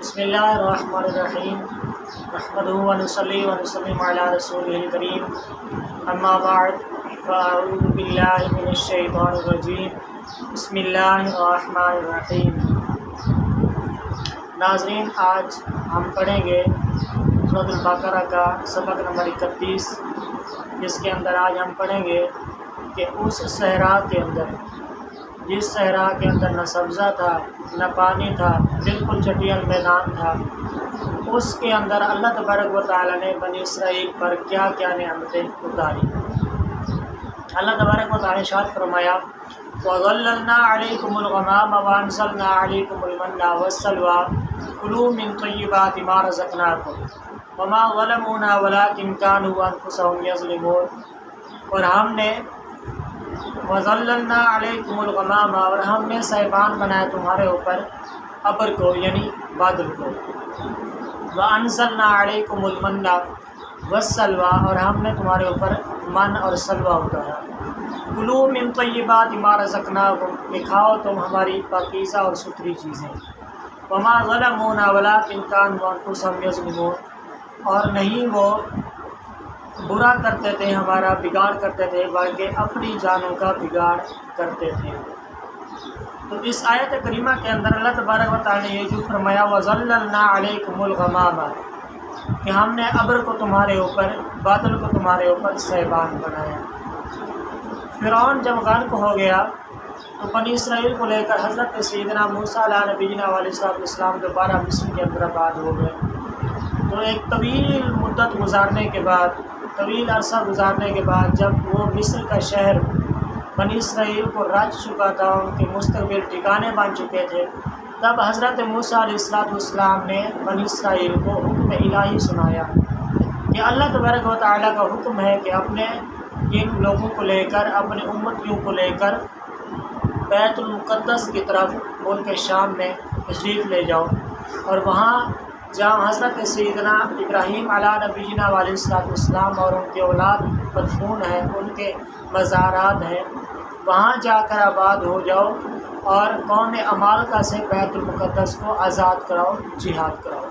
بسم اللہ الرحمن الرحیم نحمدہ ونصلی ونسلم علی رسولہ الکریم اما بعد فاعوذ باللہ من الشیطان الرجیم بسم اللہ الرحمن الرحیم۔ ناظرین، آج ہم پڑھیں گے سورۃ البقرہ کا سبق نمبر 31، جس کے اندر آج ہم پڑھیں گے کہ اس صحرا کے اندر، جس صحرا کے اندر نہ سبزہ تھا نہ پانی تھا، بالکل چٹیل میدان تھا، اس کے اندر اللہ تبارک و تعالیٰ نے بنی اسرائیل پر کیا کیا نعمتیں اتاری۔ اللہ تبارک و تعالیٰ نے ارشاد فرمایا وَظَلَّلْنَا عَلَيْكُمُ الْغَمَامَ وَأَنزَلْنَا عَلَيْكُمُ الْمَنَّ وَالسَّلْوَىٰ كُلُوا مِن طَيِّبَاتِ مَا رَزَقْنَاكُمْ وَمَا ظَلَمُونَا وَلَٰكِن كَانُوا أَنفُسَهُمْ يَظْلِمُونَ۔ اور ہم نے وَظَلَّلْنَا عَلَيْكُمُ الْغَمَامَ، اور ہم نے صاحبان بنایا تمہارے اوپر ابر کو، یعنی بادل کو، وَأَنزَلْنَا عَلَيْكُمُ الْمَنَّ وَالسَّلْوَىٰ، اور ہم نے تمہارے اوپر من اور سلوہ اتارا۔ کُلُوا مِن طَيِّبَاتِ مَا رَزَقْنَاكُمْ، کہ کھاؤ تم ہماری پاکیزہ اور ستھری چیزیں۔ وَمَا ظَلَمُونَا وَلَٰكِن كَانُوا أَنفُسَهُمْ يَظْلِمُونَ، اور نہیں وہ برا کرتے تھے، ہمارا بگاڑ کرتے تھے، بلکہ اپنی جانوں کا بگاڑ کرتے تھے۔ تو اس آیت کریمہ کے اندر اللہ تبارک و تعالیٰ نے یہ جو فرمایا وَظَلَّلْنَا عَلَيْكُمُ الْغَمَامَ، کہ ہم نے ابر کو تمہارے اوپر، بادل کو تمہارے اوپر صاحبان بنایا۔ فرعون جب غرق ہو گیا تو بنی اسرائیل کو لے کر حضرت سیدنا موسیٰ علیہ نبینا علیہ السلام دوبارہ مصر کے اندر آباد ہو گئے۔ تو ایک طویل مدت گزارنے کے بعد، طویل عرصہ گزارنے کے بعد، جب وہ مصر کا شہر بنی اسرائیل کو رچ چکا تھا، ان کے مستقبل ٹھکانے بن چکے تھے، تب حضرت موسیٰ علیہ السلام نے بنی اسرائیل کو حکم الہی سنایا کہ اللہ تبارک و تعالیٰ کا حکم ہے کہ اپنے ان لوگوں کو لے کر، اپنے امتیوں کو لے کر بیت المقدس کی طرف ملک شام میں تشریف لے جاؤ، اور وہاں جہاں حضرت سیدنا ابراہیم علیہ نبینا علیہ السلام اور ان کے اولاد مدفون ہیں، ان کے مزارات ہیں، وہاں جا کر آباد ہو جاؤ اور قوم عمالقہ سے بیت المقدس کو آزاد کراؤ، جہاد کراؤ۔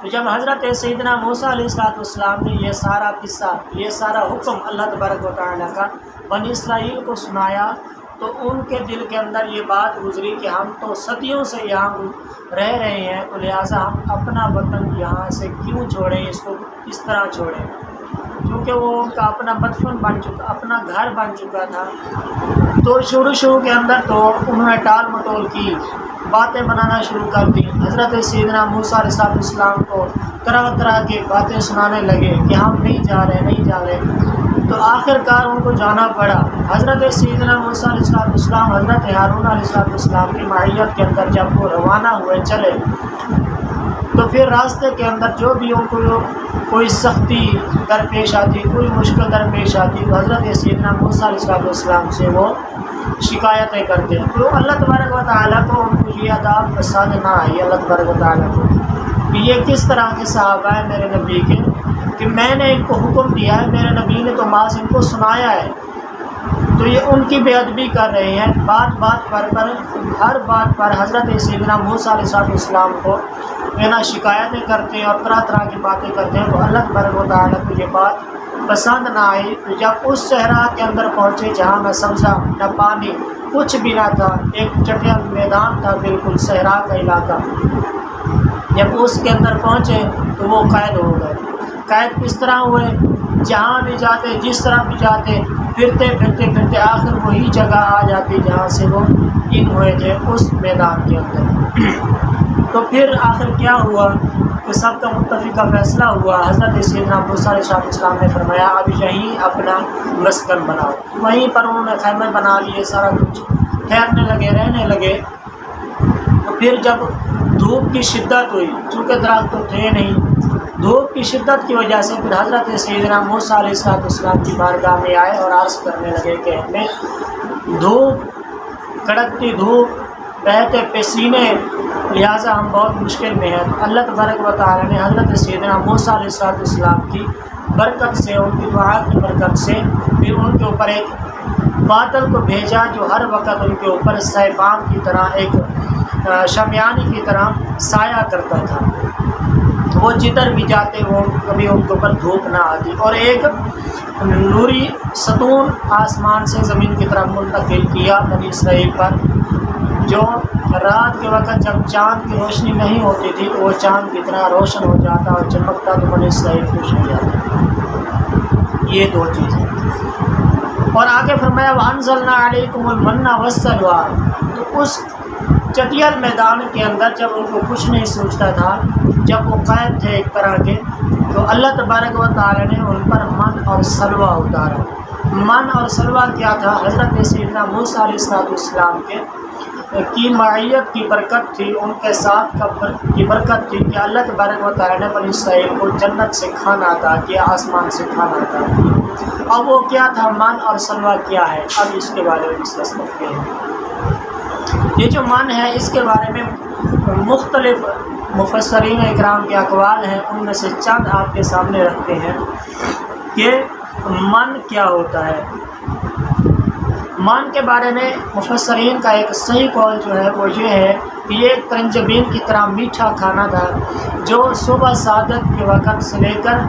تو جب حضرت سیدنا موسیٰ علیہ السلام نے یہ سارا قصہ، یہ سارا حکم اللہ تبارک و تعالیٰ کا بنی اسرائیل کو سنایا، تو ان کے دل کے اندر یہ بات گزری کہ ہم تو صدیوں سے یہاں رہ رہے ہیں، تو لہٰذا ہم اپنا وطن یہاں سے کیوں چھوڑیں، اس کو کس طرح چھوڑیں، کیونکہ وہ ان کا اپنا مدفن بن چکا، اپنا گھر بن چکا تھا۔ تو شروع کے اندر تو انہوں نے ٹال مٹول کی، باتیں بنانا شروع کر دی، حضرت سیدنا موسیٰ علیہ السلام کو طرح طرح کی باتیں سنانے لگے کہ ہم نہیں جا رہے۔ تو آخر کار ان کو جانا پڑا۔ حضرت سیدنا موسیٰ علیہ السلام حضرت ہارون علیہ السلام کی معیت کے اندر جب وہ روانہ ہوئے چلے، تو پھر راستے کے اندر جو بھی ان کو کوئی سختی درپیش آتی، کوئی مشکل درپیش آتی، تو حضرت سیدنا موسیٰ علیہ السلام سے وہ شکایتیں کرتے ہیں۔ تو اللہ تبارک و تعالیٰ کو ان کو یہ عذاب پسند نہ آئی، اللہ تبارک و تعالیٰ کو، کہ یہ کس طرح کے صحابہ ہیں میرے نبی کے، کہ میں نے ان کو حکم دیا ہے، میرے نبی نے تو محض ان کو سنایا ہے، تو یہ ان کی بے ادبی کر رہے ہیں، بات پر ہر بات پر حضرت سیدنا موسیٰ علیہ السلام کو شکایتیں کرتے ہیں اور طرح طرح کی باتیں کرتے ہیں۔ تو اللہ تبارک و تعالیٰ کو یہ بات پسند نہ آئی۔ تو جب اس صحرا کے اندر پہنچے جہاں نہ سبزہ نہ پانی، کچھ بھی نہ تھا، ایک چٹیل میدان تھا، بالکل صحرا کا علاقہ، جب اس کے اندر پہنچے تو وہ قید ہو گئے۔ قید کس طرح ہوئے؟ جہاں بھی جاتے، جس طرح بھی جاتے، پھرتے آخر وہی جگہ آ جاتی جہاں سے وہ ان ہوئے تھے، اس میدان کے اندر۔ تو پھر آخر کیا ہوا کہ سب کا متفقہ فیصلہ ہوا۔ حضرت سیدنا موسیٰ علیہ السلام نے فرمایا اب یہیں اپنا مسکن بناؤ۔ وہیں پر انہوں نے خیمے بنا لیے، سارا کچھ ٹھہرنے لگے، رہنے لگے۔ تو پھر جب دھوپ کی شدت ہوئی، چونکہ درخت تو تھے نہیں، دھوپ کی شدت کی وجہ سے پھر حضرت سیدنا موسیٰ علیہ السلام کی بارگاہ میں آئے اور عرض کرنے لگے کہ ہمیں دھوپ، کڑکتی دھوپ، بہتے پسینے، لہٰذا ہم بہت مشکل میں ہیں۔ تو اللہ تبارک و تعالیٰ نے حضرت سیدنا موسیٰ علیہ السلام کی برکت سے، ان کی دعا کی برکت سے پھر ان کے اوپر ایک بادل کو بھیجا جو ہر وقت ان کے اوپر صاحبان کی طرح ایک شامیانی کی طرح سایہ کرتا تھا، وہ جدھر بھی جاتے وہ کبھی ان کے اوپر دھوپ نہ آتی، اور ایک نوری ستون آسمان سے زمین کی طرف منتقل کیا بنی اسرائیل پر، جو رات کے وقت جب چاند کی روشنی نہیں ہوتی تھی تو وہ چاند کی طرح روشن ہو جاتا اور چمکتا تو بنی اسرائیل خوش ہو جاتا۔ یہ دو چیزیں۔ اور آگے فرمایا وَأَنزَلْنَا عَلَيْكُمُ الْمَنَّ وَالسَّلْوَىٰ، تو اس چٹیل میدان کے اندر جب ان کو کچھ نہیں سوچتا تھا، جب وہ قید تھے ایک طرح کے، تو اللہ تبارک و تعالی نے ان پر من اور سلوہ اتارا۔ من اور سلوہ کیا تھا؟ حضرت سیدنا موسیٰ علیہ السلام کی معیت کی برکت تھی، ان کے ساتھ کی برکت تھی کہ اللہ تبارک و تعالی نے بنی اسرائیل کو جنت سے کھانا عطا کیا، آسمان سے کھانا عطا کیا۔ اب وہ کیا تھا من اور سلوہ کیا ہے، اب اس کے بارے میں ڈسکس کرتے ہیں۔ یہ جو من ہے اس کے بارے میں مختلف مفسرین اکرام کے اقوال ہیں، ان میں سے چند آپ کے سامنے رکھتے ہیں کہ من کیا ہوتا ہے۔ من کے بارے میں مفسرین کا ایک صحیح قول جو ہے وہ یہ ہے کہ یہ ایک ترنجبین کی طرح میٹھا کھانا تھا جو صبح صادق کے وقت سے لے کر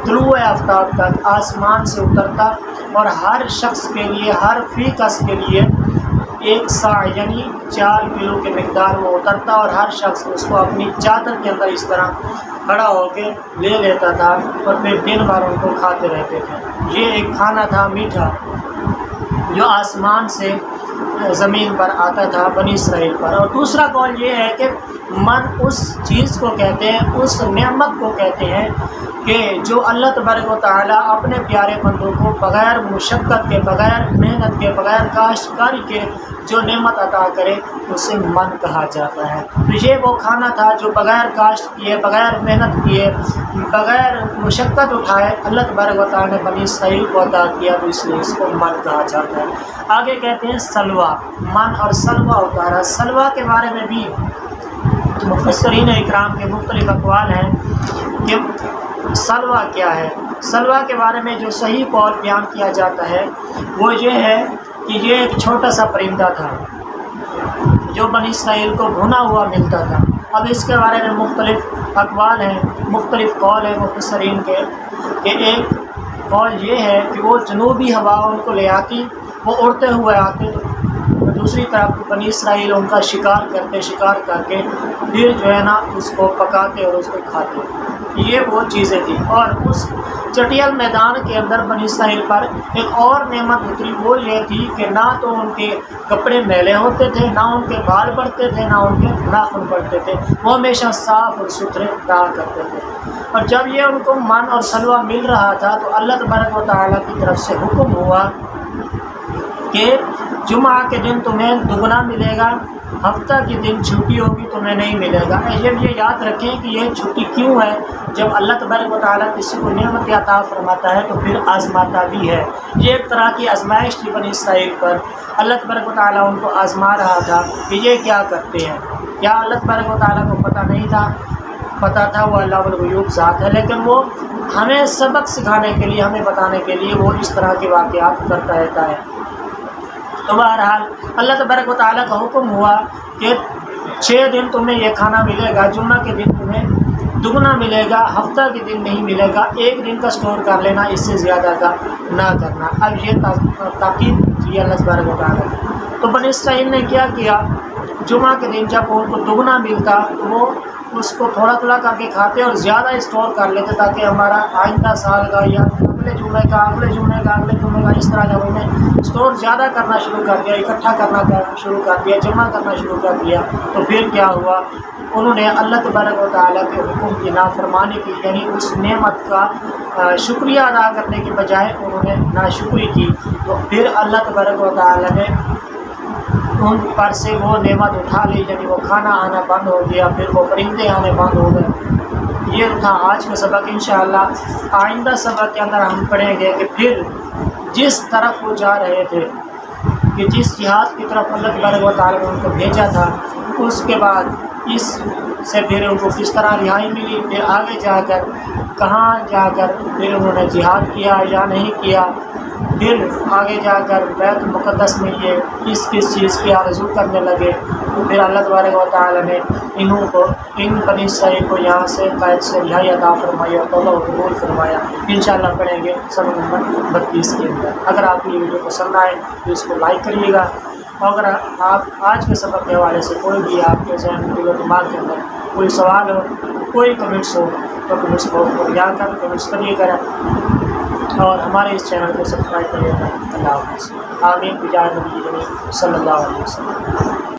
طلوع آفتاب تک آسمان سے اترتا، اور ہر شخص کے لیے، ہر فی کس کے لیے 1 سا یعنی 4 کلو کی مقدار وہ اترتا، اور ہر شخص اس کو اپنی چادر کے اندر اس طرح کھڑا ہو کے لے لیتا تھا، اور پھر دن بھر ان کو کھاتے رہتے تھے۔ یہ ایک کھانا تھا میٹھا جو آسمان سے زمین پر آتا تھا بنی اسرائیل پر۔ اور دوسرا قول یہ ہے کہ من اس چیز کو کہتے ہیں، اس نعمت کو کہتے ہیں کہ جو اللہ تبارک و تعالیٰ اپنے پیارے بندوں کو بغیر مشقت کے، بغیر محنت کے، بغیر کاشتکاری کے جو نعمت عطا کرے اسے من کہا جاتا ہے۔ تو یہ وہ کھانا تھا جو بغیر کاشت کیے، بغیر محنت کیے، بغیر مشقت اٹھائے اللہ تبارک و تعالیٰ نے بنی اسرائیل کو عطا کیا، تو اس لیے اس کو من کہا جاتا ہے۔ آگے کہتے ہیں سلوہ، من اور سلوہ اتارا۔ سلوہ کے بارے میں بھی مفسرین اکرام کے مختلف اقوال ہیں کہ سلوہ کیا ہے۔ سلوہ کے بارے میں جو صحیح قول بیان کیا جاتا ہے وہ یہ ہے کہ یہ ایک چھوٹا سا پرندہ تھا جو بنی اسرائیل کو بھنا ہوا ملتا تھا۔ اب اس کے بارے میں مختلف اقوال ہیں، مختلف قول ہیں مفسرین کے، کہ ایک قول یہ ہے کہ وہ جنوبی ہوا ان کو لے آتی، وہ اڑتے ہوئے آتے، دوسری طرف بنی اسرائیل ان کا شکار کرتے، شکار کر کے پھر جو ہے نا اس کو پکاتے اور اس کو کھاتے۔ یہ وہ چیزیں تھیں۔ اور اس چٹیل میدان کے اندر بنی اسرائیل پر ایک اور نعمت اتری، وہ یہ تھی کہ نہ تو ان کے کپڑے میلے ہوتے تھے، نہ ان کے بال بڑھتے تھے، نہ ان کے ناخن بڑھتے تھے، وہ ہمیشہ صاف اور ستھرے رہا کرتے تھے۔ اور جب یہ ان کو من اور سلوہ مل رہا تھا تو اللہ تبارک و تعالیٰ کی طرف سے حکم ہوا کہ جمعہ کے دن تمہیں دگنا ملے گا، ہفتہ کے دن چھٹی ہوگی تمہیں نہیں ملے گا۔ جب یہ یاد رکھیں کہ یہ چھٹی کیوں ہے، جب اللہ تبارک و تعالیٰ کسی کو نعمت عطا فرماتا ہے تو پھر آزماتا بھی ہے۔ یہ ایک طرح کی آزمائش تھی بنی اسرائیل پر، اللہ تبارک و تعالیٰ ان کو آزما رہا تھا کہ یہ کیا کرتے ہیں۔ کیا اللہ تبارک و تعالیٰ کو پتہ نہیں تھا؟ پتہ تھا، وہ اللہ الغیوب ذات ہے، لیکن وہ ہمیں سبق سکھانے کے لیے، ہمیں بتانے کے لیے وہ اس طرح کے واقعات کرتا رہتا ہے۔ تو بہرحال اللہ تبارک و تعالیٰ کا حکم ہوا کہ 6 دن تمہیں یہ کھانا ملے گا، جمعہ کے دن تمہیں دگنا ملے گا، ہفتہ کے دن نہیں ملے گا، 1 دن کا سٹور کر لینا، اس سے زیادہ کا نہ کرنا۔ اب یہ تاکید کی اللہ تبارک و تعالیٰ نے۔ تو بنی اسرائیل نے کیا کیا، جمعہ کے دن جب ان کو دگنا ملتا تو وہ اس کو تھوڑا تھوڑا کر کے کھاتے اور زیادہ اسٹور کر لیتے تاکہ ہمارا آئندہ سال کا یا اگلے جمعے کا، اگلے جمعے کا، اگلے جمعے کا، اس طرح جب انہوں نے اسٹور زیادہ کرنا شروع کر دیا، اکٹھا کرنا شروع کر دیا، جمع کرنا شروع کر دیا، تو پھر کیا ہوا، انہوں نے اللہ تبارک و تعالیٰ کے حکم کی نافرمانی کی، یعنی اس نعمت کا شکریہ ادا کرنے کے بجائے انہوں نے ناشکری کی، تو پھر اللہ تبارک و تعالیٰ نے ان پر سے وہ نعمت اٹھا لی، یعنی وہ کھانا آنا بند ہو گیا، پھر وہ پرندے آنے بند ہو گئے۔ یہ تھا آج کا سبق۔ انشاءاللہ آئندہ سبق کے اندر ہم پڑھیں گے کہ پھر جس طرف وہ جا رہے تھے، کہ جس جہاد کی طرف اللہ تبارک و تعالیٰ نے ان کو بھیجا تھا، اس کے بعد اس سے پھر ان کو کس طرح رہائی ملی، پھر آگے جا کر کہاں جا کر پھر انہوں نے جہاد کیا یا نہیں کیا، پھر آگے جا کر بیت المقدس میں یہ کس چیز کی آرزو کرنے لگے، پھر اللہ تبارک و تعالیٰ نے ان بنی اسرائیل کو یہاں سے قید سے رہائی عطا فرمائی اور توبہ و قبول فرمایا۔ انشاءاللہ پڑھیں گے سبق نمبر 32 کے اندر۔ اگر آپ کی یہ ویڈیو پسند آئے تو اس کو لائک کریے گا، اور اگر آپ آج کے سبق کے حوالے سے کوئی بھی آپ کے ذہن دل و دماغ کے اندر کوئی سوال ہو، کوئی کمنٹس ہو تو کمنٹس کو جا کر کمنٹس کریے گا اور ہمارے اس چینل کو سبسکرائب کریے گا۔ اللہ حافظ۔ آمین بجاہ نبی کریم صلی اللہ علیہ وسلم۔